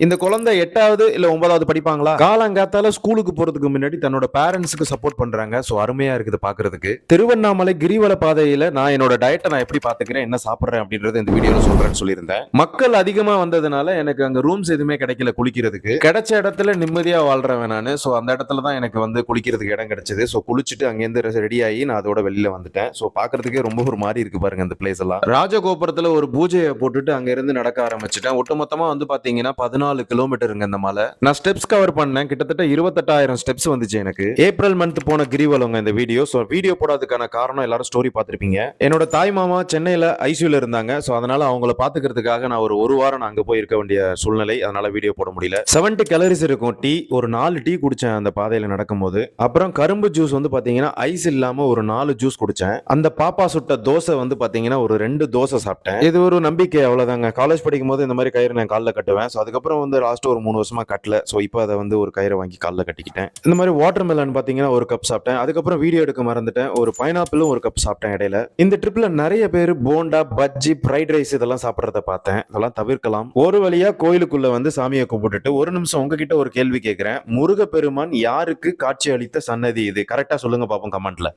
இந்த குழந்தை 8வது இல்ல 9வது படிப்பாங்களா? காலங்காத்தால ஸ்கூலுக்கு போறதுக்கு முன்னாடி தன்னோட பேரண்ட்ஸ்க்கு சப்போர்ட் பண்றாங்க. சோ அருமையா இருக்குது பாக்குறதுக்கு. திருவண்ணாமலை கிரிவல பாதையில நான் என்னோட டயட்ட நான் எப்படி பாத்துக்கிறேன், என்ன சாப்பிடுறேன் அப்படின்றத இந்த வீடியோல சொல்றேன்னு சொல்லியிருந்தேன். மக்கள் அதிகமா வந்ததுனால எனக்கு அங்க ரூம்ஸ் எதுவுமே கிடைக்கல குளிக்கிறதுக்கு. கிடைச்ச இடத்துல நிம்மதியா வாழ்றவன் நானு. சோ அந்த இடத்துல தான் எனக்கு வந்து குளிக்கிறதுக்கு இடம் கிடைச்சது. சோ குளிச்சுட்டு அங்கேருந்து ரெடி ஆகி நான் அதோட வெளியில வந்துட்டேன். சோ பாக்குறதுக்கே ரொம்ப ஒரு மாதிரி இருக்கு பாருங்க அந்த பிளேஸ் எல்லாம். ராஜகோபுரத்துல ஒரு பூஜையை போட்டுட்டு அங்க இருந்து நடக்க ஆரம்பிச்சிட்டேன். ஒட்டுமொத்தமா வந்து பாத்தீங்கன்னா 14 கிலோமீட்டருங்க இந்த மலை. நான் ஸ்டெப்ஸ் கவர் பண்ணேன். கிட்டத்தட்ட 28,000 ஸ்டெப்ஸ் வந்துச்சு எனக்கு. ஏப்ரல் மந்த் போன கிரிவலங்க இந்த வீடியோ. சோ வீடியோ போடாததுக்கான காரணம் எல்லாரும் ஸ்டோரி பார்த்திருப்பீங்க. என்னோட தாய் மாமா சென்னையில ஐசியூல இருந்தாங்க. சோ அதனால அவங்கள பாத்துக்கிறதுக்காக நான் ஒரு வாரம் நான் அங்க போய் இருக்க வேண்டிய சூழ்நிலை. அதனால வீடியோ போட முடியல. 70 கேலரிஸ் இருக்கும் டீ. ஒரு 4 டீ குடிச்சேன் அந்த பாதையில நடக்கும்போது. அப்புறம் கரும்பு ஜூஸ் வந்து பாத்தீங்கன்னா ஐஸ் இல்லாம ஒரு 4 ஜூஸ் குடிச்சேன். அந்த பாப்பா சுட்ட தோசை வந்து பாத்தீங்கன்னா ஒரு 2 தோசை சாப்பிட்டேன். இது ஒரு நம்பிக்கை அவ்வளவுதாங்க. காலேஜ் படிக்கும் போது இந்த மாதிரி கயிறு நான் காலில் கட்டுவேன். சோ அதுக்கப்புறம் வந்து லாஸ்ட் ஒரு 3 வருஷமா கட்டல. சோ இப்போ அதை வந்து ஒரு கயிறை வாங்கி காலில் கட்டிக்கிட்டேன். இந்த மாதிரி வாட்டர் மெலன் பாத்தீங்கன்னா ஒரு கப் சாப்பிட்டேன். அதுக்கப்புறம் வீடியோ எடுக்க மறந்துட்டேன். ஒரு பைனாப்பிளும் ஒரு கப் சாப்பிட்டேன் இடையில. இந்த ட்ரிப்ல நிறைய பேர் போண்டா, பஜ்ஜி, ஃப்ரைட் ரைஸ் இதெல்லாம் சாப்பிட்றத பார்த்தேன். இதெல்லாம் தவிர்க்கலாம். ஒரு வழியா கோயிலுக்குள்ள வந்து சாமியை கும்பிட்டுட்டு ஒரு நிமிஷம் உங்ககிட்ட ஒரு கேள்வி கேட்கிறேன். முருகப்பெருமான் யாருக்கு காட்சி அளித்த சன்னதி இது? கரெக்டா சொல்லுங்க பாப்போம் கமெண்ட்ல.